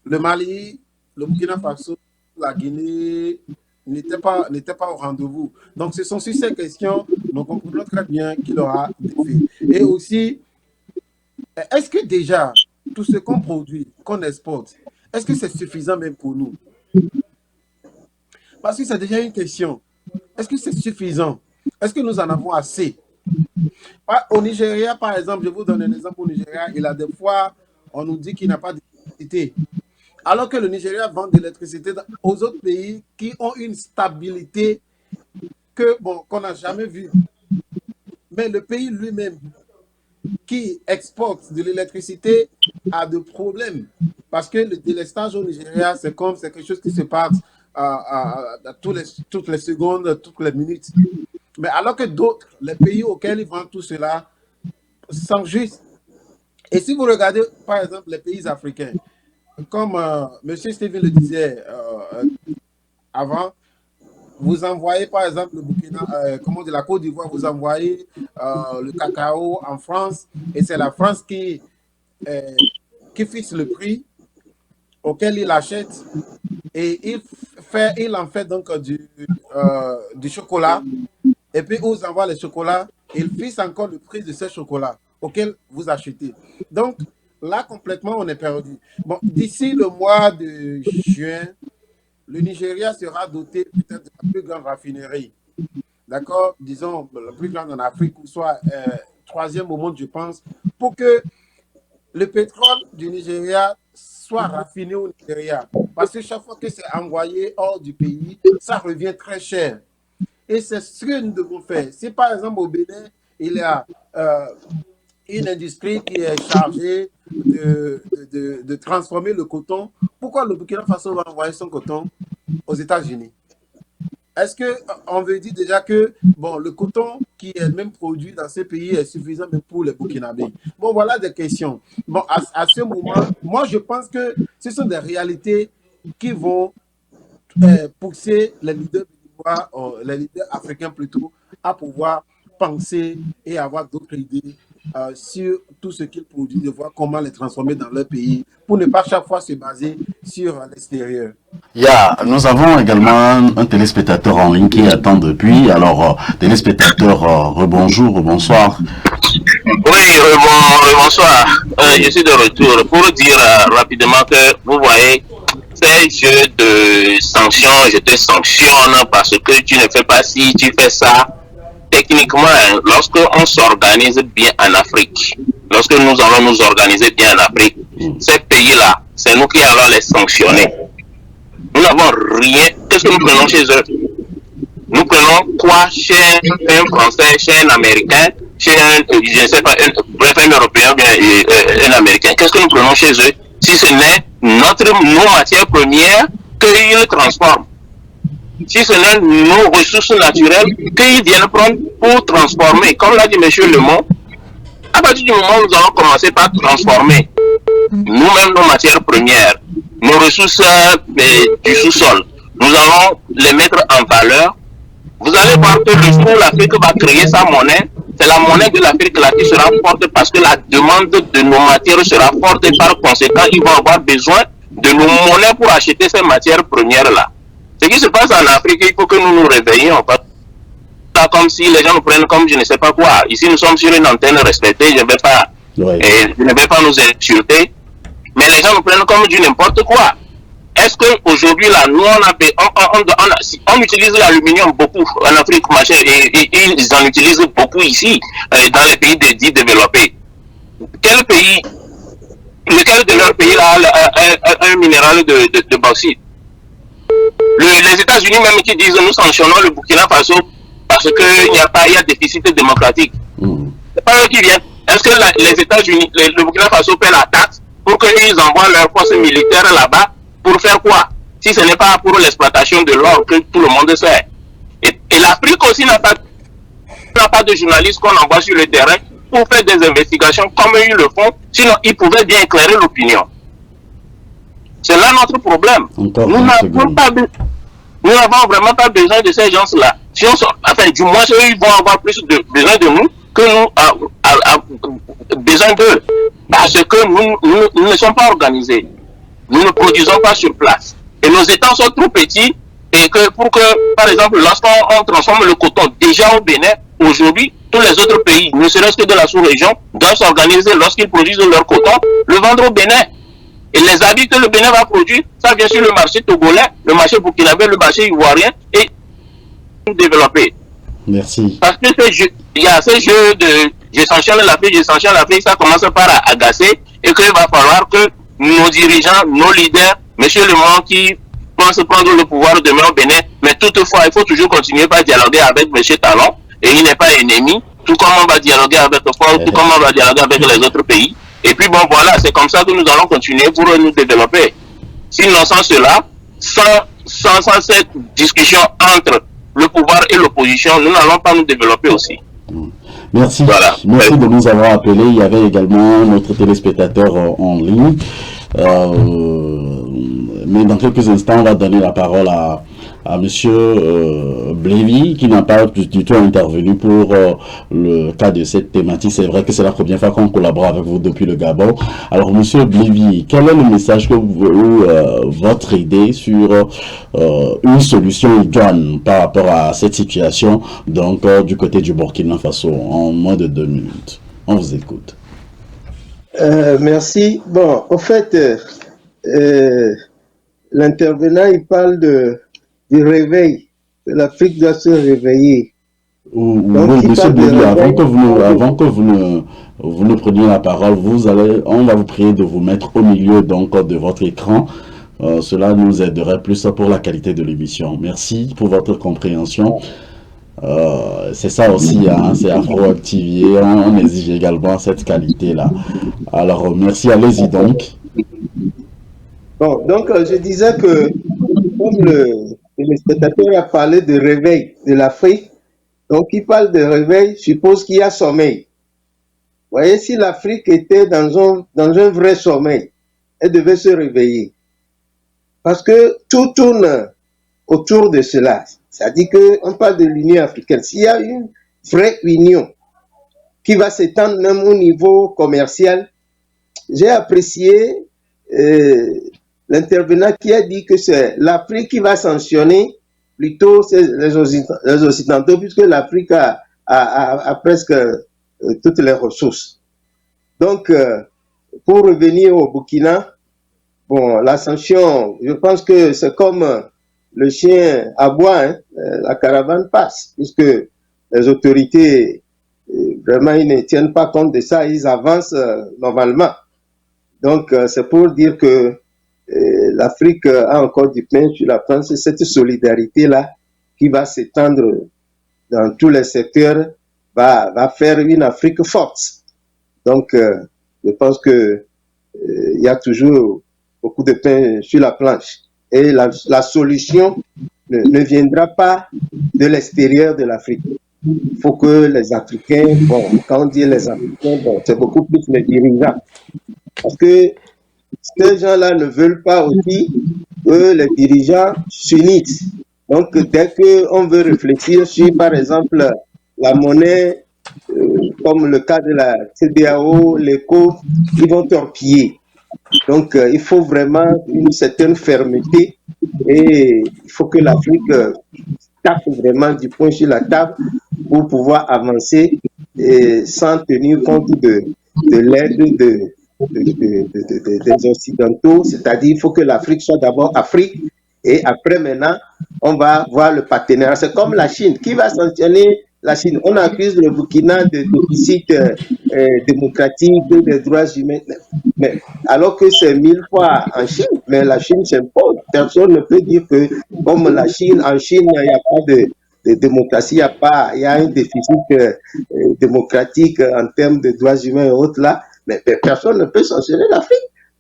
le Mali, le Burkina Faso, la Guinée n'étaient pas au rendez-vous. Donc, ce sont sur ces questions, nous comprenons très bien qu'il aura des faits. Et aussi, est-ce que déjà, tout ce qu'on produit, qu'on exporte, est-ce que c'est suffisant même pour nous? Parce que c'est déjà une question. Est-ce que c'est suffisant? Est-ce que nous en avons assez? Au Nigeria, par exemple, je vous donne un exemple au Nigeria, il y a des fois, on nous dit qu'il n'y a pas d'électricité. Alors que le Nigeria vend de l'électricité aux autres pays qui ont une stabilité qu'on n'a jamais vue. Mais le pays lui-même qui exporte de l'électricité a des problèmes. Parce que le délestage au Nigeria, c'est quelque chose qui se passe toutes les secondes, toutes les minutes. Mais alors que d'autres, les pays auxquels ils vendent tout cela, sont justes. Et si vous regardez, par exemple, les pays africains, comme M. Steven le disait avant, vous envoyez par exemple le Burkina, la Côte d'Ivoire, vous envoyez le cacao en France et c'est la France qui fixe le prix auquel il achète et il en fait donc du chocolat et puis vous envoie le chocolat et il fixe encore le prix de ce chocolat auquel vous achetez. Donc, là, complètement, on est perdu. Bon, d'ici le mois de juin, le Nigeria sera doté peut-être de la plus grande raffinerie. D'accord? Disons, la plus grande en Afrique, ou soit troisième au monde, je pense, pour que le pétrole du Nigeria soit raffiné au Nigeria. Parce que chaque fois que c'est envoyé hors du pays, ça revient très cher. Et c'est ce que nous devons faire. Si par exemple au Bénin, il y a une industrie qui est chargée de transformer le coton, pourquoi le Burkina Faso va envoyer son coton aux États-Unis? Est-ce qu'on veut dire déjà que bon, le coton qui est même produit dans ces pays est suffisant même pour les Burkinabés? Bon, voilà des questions. Bon, à ce moment, moi je pense que ce sont des réalités qui vont pousser les leaders africains plutôt à pouvoir penser et avoir d'autres idées sur tout ce qu'ils produisent, de voir comment les transformer dans leur pays pour ne pas chaque fois se baser sur l'extérieur. Nous avons également un téléspectateur en ligne qui attend depuis. Alors, téléspectateur, rebonjour, bonsoir. Oui, bonsoir. Je suis de retour pour dire rapidement que vous voyez, ces jeux de sanctions, je te sanctionne parce que tu ne fais pas ci, tu fais ça. Techniquement, lorsque on s'organise bien en Afrique, lorsque nous allons nous organiser bien en Afrique, ces pays-là, c'est nous qui allons les sanctionner. Nous n'avons rien. Qu'est-ce que nous prenons chez eux? Nous prenons quoi chez un Français, chez un Américain, chez un, je ne sais pas, bref, un Européen, bien, un Américain. Qu'est-ce que nous prenons chez eux si ce n'est nos matières premières qu'ils transforment? Si ce n'est nos ressources naturelles qu'ils viennent prendre pour transformer? Comme l'a dit M. Lemont, à partir du moment où nous allons commencer par transformer nous-mêmes nos matières premières, nos ressources du sous-sol, nous allons les mettre en valeur. Vous allez voir que le jour où l'Afrique va créer sa monnaie, c'est la monnaie de l'Afrique là qui sera forte parce que la demande de nos matières sera forte et par conséquent, ils vont avoir besoin de nos monnaies pour acheter ces matières premières là. Ce qui se passe en Afrique, il faut que nous nous réveillions. Pas comme si les gens nous prennent comme je ne sais pas quoi. Ici, nous sommes sur une antenne respectée, je ne vais pas nous insulter, mais les gens nous prennent comme du n'importe quoi. Est-ce qu'aujourd'hui, là, nous, on utilise l'aluminium beaucoup en Afrique, machin, et ils en utilisent beaucoup ici, dans les pays dits développés. Lequel de leurs pays là, a un minéral de bauxite? Les États-Unis même qui disent nous sanctionnons le Burkina Faso parce qu'il n'y a pas, il y a déficit démocratique. C'est pas eux qui viennent. Est-ce que les États-Unis, le Burkina Faso paie la taxe pour qu'ils envoient leurs forces militaires là-bas? Pour faire quoi? Si ce n'est pas pour l'exploitation de l'or que tout le monde sait. Et l'Afrique aussi n'a pas de journalistes qu'on envoie sur le terrain pour faire des investigations comme ils le font. Sinon, ils pouvaient bien éclairer l'opinion. C'est là notre problème. Nous n'avons vraiment pas besoin de ces gens-là. Si enfin, du moins, eux, ils vont avoir plus besoin de nous que nous besoin d'eux. Parce que nous ne sommes pas organisés. Nous ne produisons pas sur place. Et nos étangs sont trop petits et que pour que, par exemple, lorsqu'on transforme le coton déjà au Bénin, aujourd'hui, tous les autres pays, ne serait-ce que de la sous-région, doivent s'organiser lorsqu'ils produisent leur coton, le vendre au Bénin. Et les habits que le Bénin va produire, ça vient sur le marché togolais, le marché burkinabé, le marché ivoirien et développé. Merci. Parce que il y a ce jeu de je sanctionne l'Afrique, ça commence par agacer et qu'il va falloir que nos dirigeants, nos leaders, M. Lemont qui pense prendre le pouvoir demain au Bénin, mais toutefois, il faut toujours continuer par dialoguer avec M. Talon, et il n'est pas ennemi, tout comme on va dialoguer avec Fort, tout comme on va dialoguer avec les autres pays. Et puis bon, voilà, c'est comme ça que nous allons continuer pour nous développer. Sinon, sans cela, sans cette discussion entre le pouvoir et l'opposition, nous n'allons pas nous développer aussi. Merci. Voilà. Merci de nous avoir appelés. Il y avait également notre téléspectateur en ligne. Mais dans quelques instants, on va donner la parole à Monsieur Blévy, qui n'a pas du tout intervenu pour le cas de cette thématique. C'est vrai que c'est la première fois qu'on collabore avec vous depuis le Gabon. Alors, Monsieur Blévy, quel est le message que votre idée sur une solution idoine par rapport à cette situation, donc du côté du Burkina Faso, en moins de 2 minutes? On vous écoute. Merci. Bon, en fait, l'intervenant, il parle du réveil, que l'Afrique doit se réveiller. Oui, monsieur Blévy, avant que vous ne preniez la parole, on va vous prier de vous mettre au milieu donc de votre écran. Cela nous aiderait plus pour la qualité de l'émission. Merci pour votre compréhension. C'est ça aussi, hein, c'est Afro-Activier, on exige également cette qualité-là. Alors, merci, allez-y donc. Bon, donc je disais que, comme le spectateur a parlé de réveil de l'Afrique, donc il parle de réveil, suppose qu'il y a sommeil. Vous voyez, si l'Afrique était dans un vrai sommeil, elle devait se réveiller. Parce que tout tourne autour de cela. C'est-à-dire qu'on parle de l'Union africaine. S'il y a une vraie union qui va s'étendre même au niveau commercial, j'ai apprécié l'intervenant qui a dit que c'est l'Afrique qui va sanctionner plutôt les Occidentaux, puisque l'Afrique a presque toutes les ressources. Donc, pour revenir au Burkina, bon, l'ascension, je pense que c'est comme le chien aboie, hein, la caravane passe, puisque les autorités, vraiment, ils ne tiennent pas compte de ça, ils avancent normalement. Donc, c'est pour dire que l'Afrique a encore du pain sur la planche, c'est cette solidarité-là qui va s'étendre dans tous les secteurs, va faire une Afrique forte. Donc, je pense que il y a toujours beaucoup de pain sur la planche. Et la solution ne viendra pas de l'extérieur de l'Afrique. Il faut que les Africains, bon, quand on dit les Africains, bon, c'est beaucoup plus les dirigeants. Parce que ces gens-là ne veulent pas aussi que les dirigeants s'unissent. Donc, dès qu'on veut réfléchir sur, par exemple, la monnaie, comme le cas de la CEDEAO, l'ECO, ils vont torpiller. Donc, il faut vraiment une certaine fermeté et il faut que l'Afrique tape vraiment du poing sur la table pour pouvoir avancer et sans tenir compte de l'aide des Occidentaux. C'est-à-dire il faut que l'Afrique soit d'abord Afrique et après maintenant, on va voir le partenariat. C'est comme la Chine. Qui va sanctionner la Chine? On accuse le Burkina de déficit démocratique, des droits humains. Mais, alors que c'est 1000 fois en Chine, mais la Chine s'impose. Personne ne peut dire que, comme la Chine, en Chine, il n'y a pas de démocratie, il y a un déficit démocratique en termes de droits humains et autres là. Mais personne ne peut sanctionner l'Afrique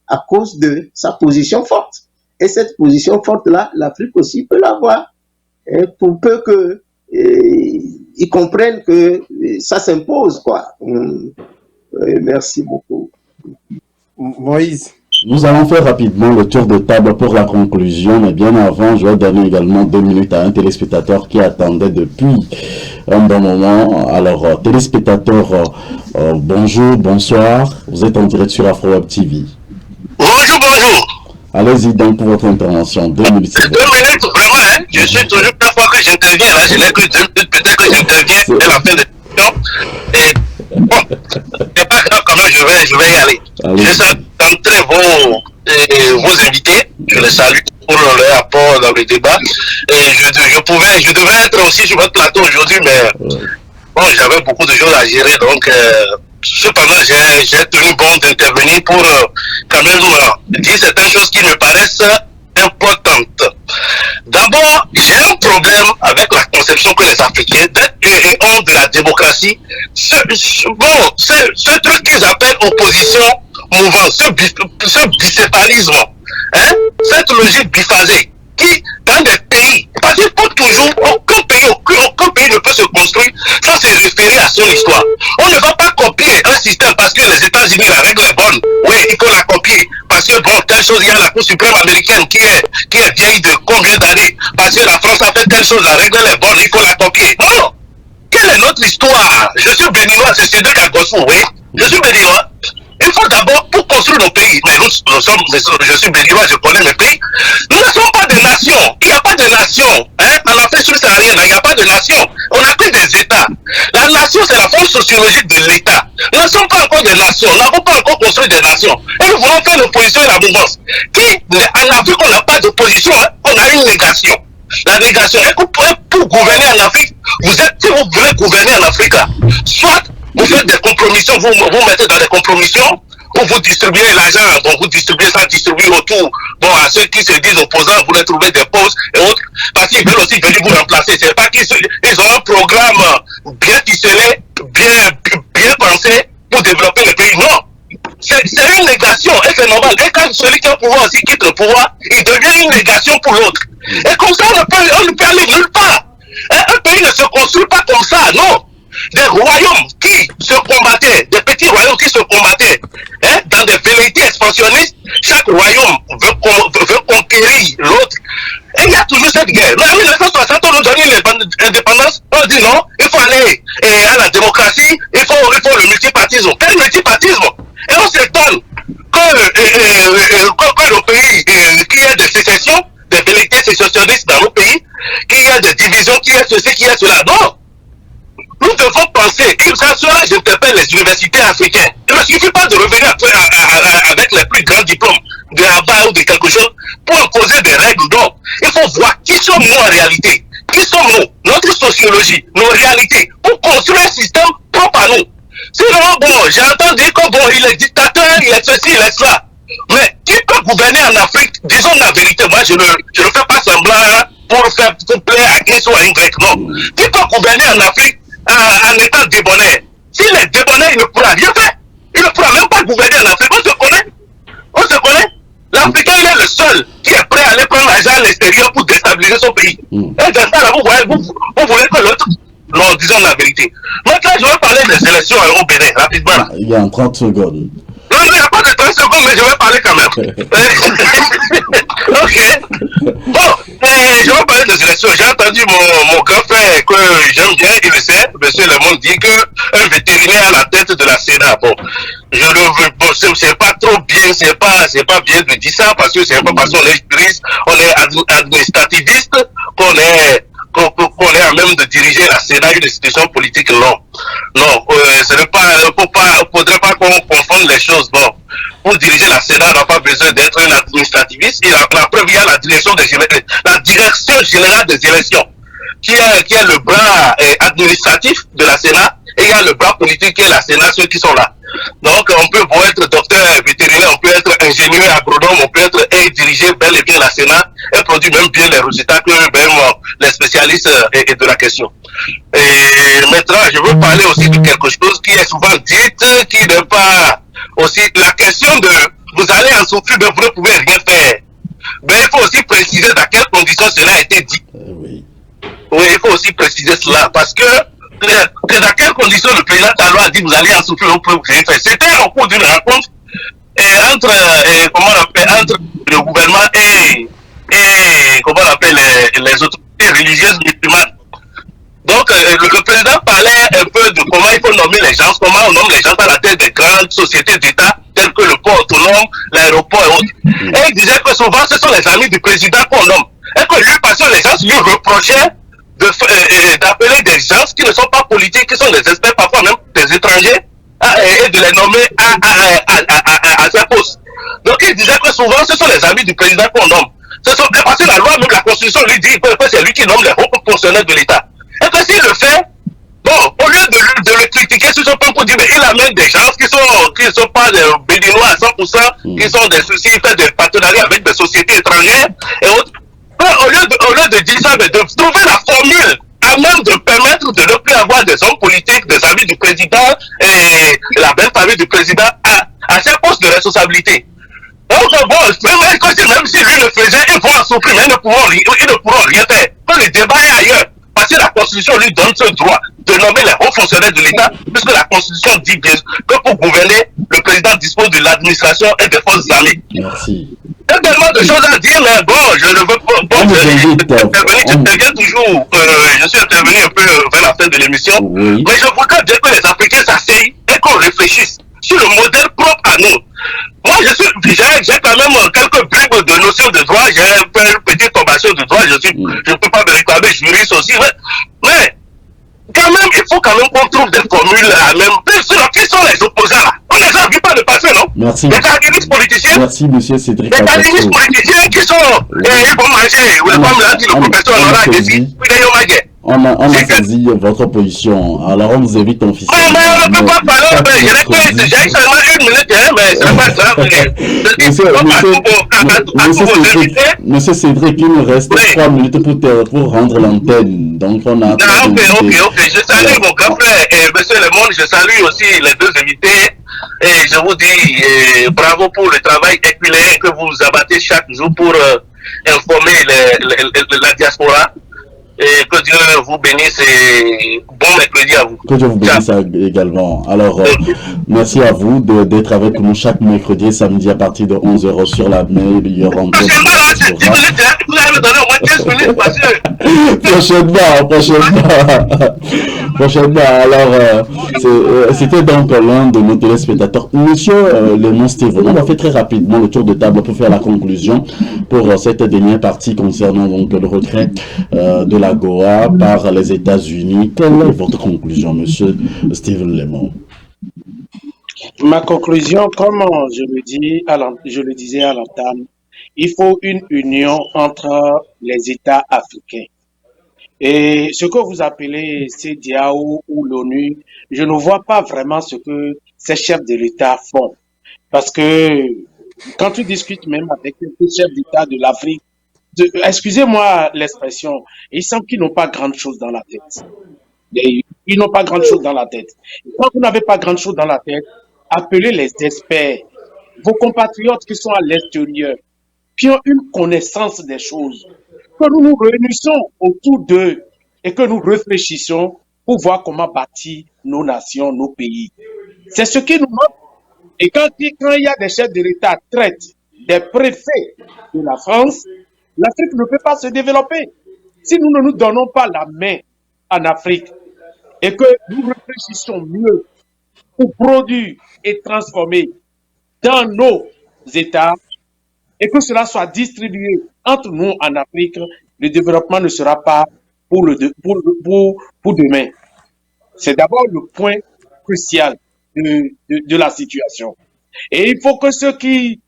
à cause de sa position forte. Et cette position forte-là, l'Afrique aussi peut l'avoir. Pour peu que ils comprennent que ça s'impose, quoi. Merci beaucoup. Moïse. Nous allons faire rapidement le tour de table pour la conclusion, mais bien avant, je vais donner également 2 minutes à un téléspectateur qui attendait depuis un bon moment. Alors, téléspectateur, bonjour, bonsoir, vous êtes en direct sur AfroWeb TV. Bonjour, bonjour. Allez-y donc pour votre intervention, 2 minutes. 2 minutes, vraiment, hein? Je suis toujours la fois que j'interviens, là, je n'ai que 2 minutes, peut-être que j'interviens dès la fin de l'émission. Et bon, c'est pas grave, quand même, je vais y aller. Je saluerai vos invités, je les salue pour leur apport dans le débat. Et je devais être aussi sur votre plateau aujourd'hui, mais bon, j'avais beaucoup de choses à gérer, donc cependant, j'ai tenu bon d'intervenir pour quand même dire certaines choses qui me paraissent importantes. D'abord, j'ai un problème avec la conception que les Africains ont de la démocratie. Ce truc qu'ils appellent opposition mouvante, ce bicéphalisme, hein, cette logique biphasée, qui, dans des pays, parce qu'il faut toujours, aucun pays ne peut se construire sans se référer à son histoire. On ne va pas copier un système parce que les États-Unis, la règle est bonne. Oui, il faut la copier. Parce que, bon, telle chose, il y a la Cour suprême américaine qui est vieille de combien d'années. Parce que la France a fait telle chose, la règle est bonne, il faut la copier. Non! Quelle est notre histoire? Je suis béninois, c'est Cédric Agossou, oui. Je suis béninois. Il faut d'abord, pour construire nos pays, mais je suis béninois, je connais mes pays, nous ne sommes pas des nations. Il n'y a pas de nation. Hein? En Afrique subsaharienne, il n'y a pas de nation. On a que des États. La nation, c'est la forme sociologique de l'État. Nous ne sommes pas encore des nations. Nous n'avons pas encore construit des nations. Et nous voulons faire l'opposition et la mouvance. En Afrique, on n'a pas d'opposition. Hein? On a une négation. La négation. Et pour gouverner en Afrique, si vous voulez gouverner en Afrique, soit vous faites des compromissions, vous mettez dans des compromissions, ou vous distribuez l'argent, donc vous distribuez ça, distribuez autour, bon, à ceux qui se disent opposants, vous les trouvez des postes et autres, parce qu'ils veulent aussi venir vous remplacer. C'est pas qu'ils ont un programme bien ficelé, bien pensé pour développer le pays. Non! C'est une négation, et c'est normal. Et quand celui qui a le pouvoir aussi quitte le pouvoir, il devient une négation pour l'autre. Et comme ça, on ne peut aller nulle part. Un pays ne se construit pas comme ça, non! Des royaumes qui se combattaient, des petits royaumes qui se combattaient, hein, dans des velléités expansionnistes, chaque royaume veut conquérir l'autre. Et il y a toujours cette guerre. Mais en 1960, on nous donne l'indépendance, on dit non, il faut aller à la démocratie, il faut le multipartisme. Quel multipartisme? Et on s'étonne que nos pays, qu'il y ait des sécessions, des velléités sécessionnistes dans nos pays, qu'il y ait des divisions, qu'il y ait ceci, qu'il y ait cela. Non! Nous devons penser, et ça, j'interpelle universités africaines. Il ne suffit pas de revenir avec les plus grands diplômes de Harvard ou de quelque chose pour imposer des règles. Donc, il faut voir qui sommes-nous en réalité. Qui sommes-nous, notre sociologie, nos réalités, pour construire un système propre à nous. Sinon, bon, j'ai entendu que bon, il est dictateur, il est ceci, il est cela. Mais qui peut gouverner en Afrique? Disons la vérité, moi je ne fais pas semblant pour plaire à X ou à Y, non. Qui peut gouverner en Afrique en étant débonnaire? S'il est débonnaire, il ne pourra rien faire. Il ne pourra même pas gouverner en Afrique. On se connaît. On se connaît. L'Africain, il est le seul qui est prêt à aller prendre l'argent à l'extérieur pour déstabiliser son pays. Et dans ça, là, vous voyez, vous voulez que l'autre... Non, disons la vérité. Maintenant, je vais parler des élections au Bénin, rapidement. Là. Il y a en 30 secondes. Non, il n'y a pas de 30 secondes, mais je vais parler quand même. Ok. Bon, je vais parler des élections. J'ai entendu mon grand frère que j'aime bien, il le sait. Monsieur Le Monde dit qu'un vétérinaire à la tête de la Sénat. Bon, je ne veux pas, c'est pas trop bien, c'est pas bien de dire ça parce que c'est un peu parce qu'on est juriste, on est administrativiste, qu'on est à même de diriger la Sénat, une institution politique, non. Non, ce n'est pas, faudrait pas qu'on confonde les choses, non. Pour diriger la Sénat, on n'a pas besoin d'être un administrativiste. La preuve, il y a la direction générale des élections, qui est le bras administratif de la Sénat, et il y a le bras politique qui est la Sénat, ceux qui sont là. Donc, on peut être docteur vétérinaire, on peut être ingénieur agronome, on peut être et diriger bel et bien la Sénat et produire même bien les résultats que même les spécialistes et de la question. Et maintenant, je veux parler aussi de quelque chose qui est souvent dite, qui n'est pas aussi la question de vous allez en souffrir, mais vous ne pouvez rien faire. Mais il faut aussi préciser dans quelles conditions cela a été dit. Oui, il faut aussi préciser cela parce que dans quelles conditions le président Talon a dit vous allez en souffrir, vous pouvez rien faire. C'était au cours d'une rencontre entre le gouvernement et comment on appelle les autorités religieuses musulmanes. Donc le président parlait un peu de comment il faut nommer les gens, comment on nomme les gens à la tête des grandes sociétés d'État telles que le port autonome, l'aéroport et autres. Et il disait que souvent ce sont les amis du président qu'on nomme. Et que lui, parce que les gens lui reprochaient d'appeler des gens qui ne sont pas politiques, qui sont des experts, parfois même des étrangers, et de les nommer à sa poste. Donc il disait que souvent ce sont les amis du président qu'on nomme. Parce que la loi, même la Constitution lui dit que c'est lui qui nomme les hauts fonctionnaires de l'État. Et que s'il le fait, bon, au lieu de le critiquer sur ce point pour dire mais il amène des gens qui sont pas des béninois à 100%, qui sont des sociétés de partenariat avec des sociétés étrangères et autres. Au lieu de dire ça, mais de trouver la formule à même de permettre de ne plus avoir des hommes politiques, des amis du président et la belle famille du président à ces postes de responsabilité. Donc bon, même si lui le faisait, ils vont en souffrir, mais ils ne pourront rien faire. Donc le débat est ailleurs. Parce que la Constitution lui donne ce droit de nommer les hauts fonctionnaires de l'État, puisque la Constitution dit bien que pour gouverner, le président dispose de l'administration et des forces armées. Merci. Il y a tellement de choses à dire, mais bon, je ne veux pas. Bon, j'interviens toujours, je suis intervenu un peu vers la fin de l'émission, mais je voudrais dire que les Africains s'asseyent et qu'on réfléchisse sur le modèle propre à nous. Moi, j'ai quand même quelques bribes de notions de droit, j'ai une petite formation de droit, je ne peux pas me réclamer juriste aussi, mais quand même, il faut quand même qu'on trouve des formules à même. Sinon, qui sont les opposants là? On ne les a vus pas de passer, non? Merci. Les activistes politiciens. Merci, monsieur Cédric. Les activistes politiciens qui sont, ils vont manger, comme l'a dit le professeur Laurent Desi, on a saisi votre position, alors on vous évite officiellement. Mais on ne peut pas parler, j'ai seulement une minute, mais c'est pas grave. Monsieur Cédric, il nous reste 3 minutes pour rendre l'antenne, donc on a... Ok, je salue mon grand frère et monsieur Le Monde, je salue aussi les deux invités et je vous dis bravo pour le travail équilibré que vous abattez chaque jour pour informer la diaspora. Et que Dieu vous bénisse et bon mercredi à vous. Que Dieu vous bénisse également. Alors, merci à vous d'être avec nous chaque mercredi et samedi à partir de 11h sur la meilleure antenne. Prochainement. Alors, c'était donc l'un de nos téléspectateurs. Monsieur Lemon Steven, on va faire très rapidement le tour de table pour faire la conclusion pour cette dernière partie concernant donc le retrait de la Goa par les États-Unis. Quelle est votre conclusion, monsieur Steven Lemon? Ma conclusion, comme je le disais à l'entame, il faut une union entre les États africains. Et ce que vous appelez CEDEAO ou l'ONU, je ne vois pas vraiment ce que ces chefs de l'État font. Parce que quand tu discutes même avec les chefs d'État de l'Afrique, excusez-moi l'expression, il semble qu'ils n'ont pas grand-chose dans la tête. Ils n'ont pas grand-chose dans la tête. Quand vous n'avez pas grand-chose dans la tête, appelez les experts, vos compatriotes qui sont à l'extérieur, qui ont une connaissance des choses, que nous nous réunissons autour d'eux et que nous réfléchissons pour voir comment bâtir nos nations, nos pays. C'est ce qui nous manque. Et quand il y a des chefs de l'État traitent des préfets de la France, l'Afrique ne peut pas se développer. Si nous ne nous donnons pas la main en Afrique et que nous réfléchissons mieux pour produire et transformer dans nos États et que cela soit distribué entre nous en Afrique, le développement ne sera pas pour demain. C'est d'abord le point crucial de la situation. Et il faut que ceux qui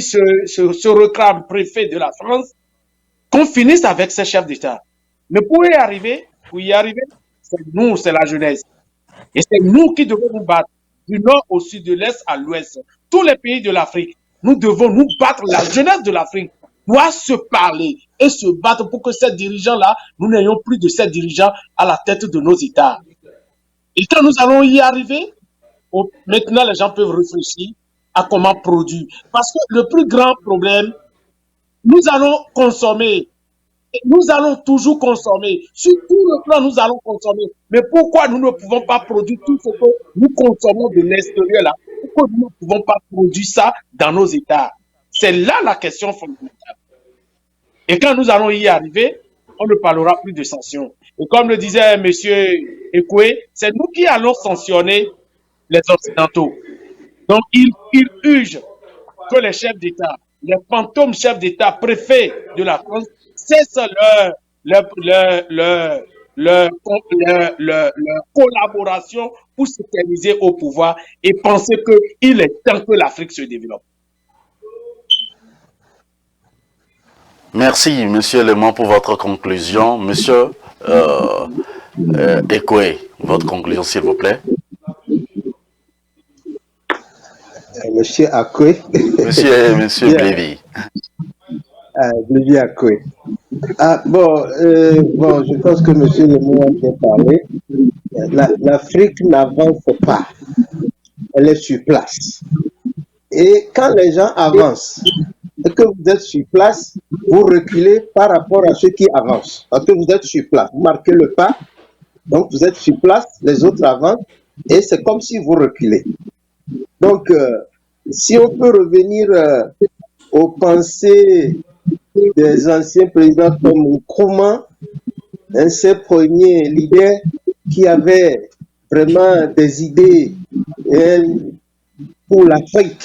se réclament préfet de la France, qu'on finisse avec ces chefs d'État. Mais pour y arriver, c'est nous, c'est la jeunesse. Et c'est nous qui devons nous battre du nord au sud, de l'est à l'ouest. Tous les pays de l'Afrique, nous devons nous battre. La jeunesse de l'Afrique doit se parler et se battre pour que ces dirigeants-là, nous n'ayons plus de ces dirigeants à la tête de nos États. Et quand nous allons y arriver, maintenant les gens peuvent réfléchir à comment produire. Parce que le plus grand problème, nous allons consommer. Nous allons toujours consommer. Sur tout le plan, nous allons consommer. Mais pourquoi nous ne pouvons pas produire tout ce que nous consommons de l'extérieur là? Pourquoi nous ne pouvons pas produire ça dans nos États? C'est là la question fondamentale. Et quand nous allons y arriver, on ne parlera plus de sanctions. Et comme le disait M. Ekoué, c'est nous qui allons sanctionner les Occidentaux. Donc, il urge que les chefs d'État, les fantômes chefs d'État, préfets de la France, cessent leur collaboration pour s'éterniser au pouvoir et penser qu'il est temps que l'Afrique se développe. Merci, Monsieur Lemon, pour votre conclusion. Monsieur Ekoué, votre conclusion, s'il vous plaît. Monsieur Akoué. Monsieur Blévy. Blévy Akoué. Bon, je pense que Monsieur Lemon a bien parlé. L'Afrique n'avance pas. Elle est sur place. Et quand les gens avancent et que vous êtes sur place, vous reculez par rapport à ceux qui avancent. Parce que vous êtes sur place. Vous marquez le pas. Donc, vous êtes sur place, les autres avancent. Et c'est comme si vous reculez. Donc, si on peut revenir aux pensées des anciens présidents comme Nkrumah, un ces premiers leaders qui avaient vraiment des idées pour l'Afrique.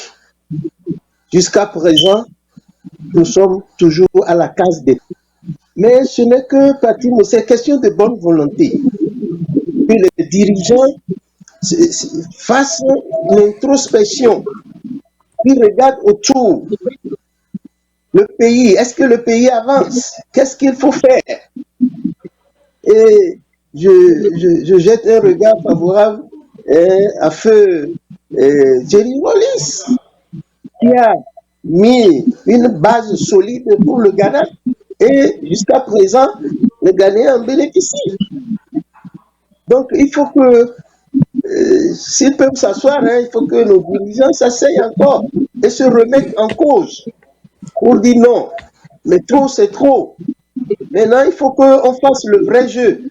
Jusqu'à présent, nous sommes toujours à la case des... Mais ce n'est que pratiquement, c'est question de bonne volonté. Que les dirigeants fassent l'introspection, qu'ils regardent autour. Le pays, est-ce que le pays avance? Qu'est-ce qu'il faut faire? Et je jette un regard favorable à feu Jerry Rawlings, qui a mis une base solide pour le Ghana et jusqu'à présent, le Ghanéen en bénéficie. Donc, il faut que, s'ils peuvent s'asseoir, il faut que nos dirigeants s'asseyent encore et se remettent en cause pour dire non, mais trop, c'est trop. Maintenant, il faut qu'on fasse le vrai jeu.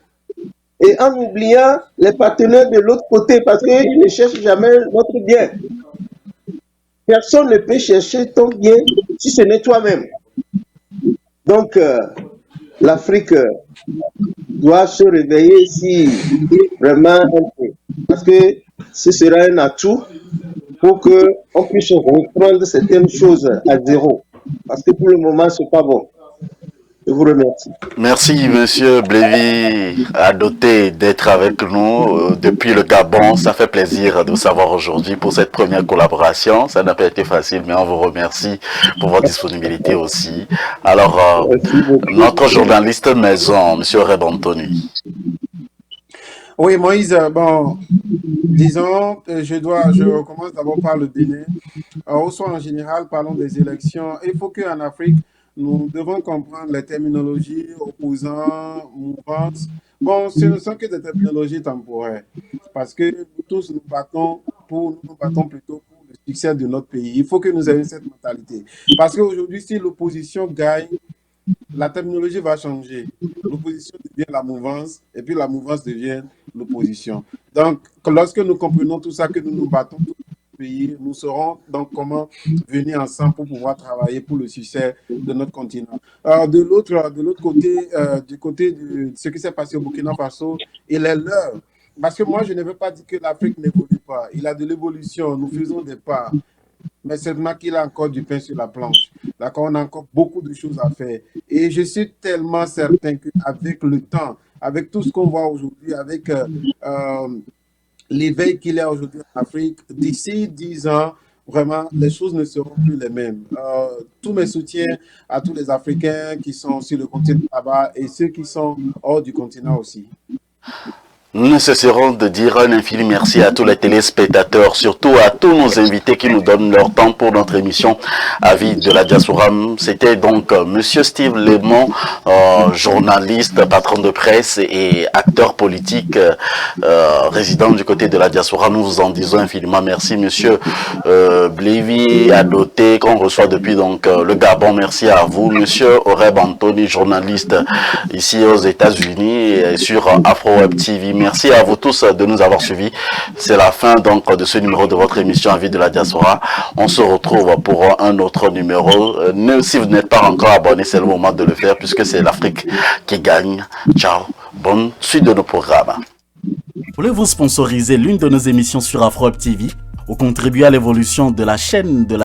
Et en oubliant les partenaires de l'autre côté, parce qu'ils ne cherchent jamais notre bien. Personne ne peut chercher ton bien si ce n'est toi-même. Donc, l'Afrique doit se réveiller si vraiment elle peut. Parce que ce sera un atout pour qu'on puisse reprendre certaines choses à zéro. Parce que pour le moment, ce n'est pas bon. Je vous remercie. Merci, Monsieur Blévi Adoté, d'être avec nous depuis le Gabon. Ça fait plaisir de vous savoir aujourd'hui pour cette première collaboration. Ça n'a pas été facile, mais on vous remercie pour votre disponibilité aussi. Alors, notre journaliste maison, Monsieur Reb Anthony. Oui, Moïse, bon, disons, je recommence d'abord par le Bénin. Au soir en général, parlons des élections. Il faut qu'en Afrique, nous devons comprendre les terminologies opposants, mouvances. Bon, ce ne sont que des terminologies temporaires, parce que nous tous nous battons plutôt pour le succès de notre pays. Il faut que nous ayons cette mentalité. Parce qu'aujourd'hui, si l'opposition gagne, la terminologie va changer. L'opposition devient la mouvance, et puis la mouvance devient l'opposition. Donc, lorsque nous comprenons tout ça, que nous nous battons pour le pays, nous saurons donc comment venir ensemble pour pouvoir travailler pour le succès de notre continent. De l'autre côté, du côté de ce qui s'est passé au Burkina Faso, il est l'heure. Parce que moi, je ne veux pas dire que l'Afrique n'évolue pas. Il a de l'évolution, nous faisons des pas. Mais seulement qu'il a encore du pain sur la planche. D'accord, on a encore beaucoup de choses à faire. Et je suis tellement certain qu'avec le temps, avec tout ce qu'on voit aujourd'hui, avec l'éveil qu'il y a aujourd'hui en Afrique, d'ici 10 ans, vraiment, les choses ne seront plus les mêmes. Tous mes soutiens à tous les Africains qui sont sur le continent là-bas et ceux qui sont hors du continent aussi. Nous ne cesserons de dire un infini merci à tous les téléspectateurs, surtout à tous nos invités qui nous donnent leur temps pour notre émission Avis de la diaspora. C'était donc Monsieur Steve Lemon, journaliste, patron de presse et acteur politique résident du côté de la diaspora. Nous vous en disons infiniment merci. Monsieur Blévi Adoté, qu'on reçoit depuis donc le Gabon, merci à vous. Monsieur Oreb Anthony, journaliste ici aux États-Unis sur Afro Web TV. Merci à vous tous de nous avoir suivis. C'est la fin donc de ce numéro de votre émission Avis de la diaspora. On se retrouve pour un autre numéro. Si vous n'êtes pas encore abonné, c'est le moment de le faire puisque c'est l'Afrique qui gagne. Ciao. Bonne suite de nos programmes. Voulez-vous sponsoriser l'une de nos émissions sur Afro Web TV ou contribuer à l'évolution de la chaîne de la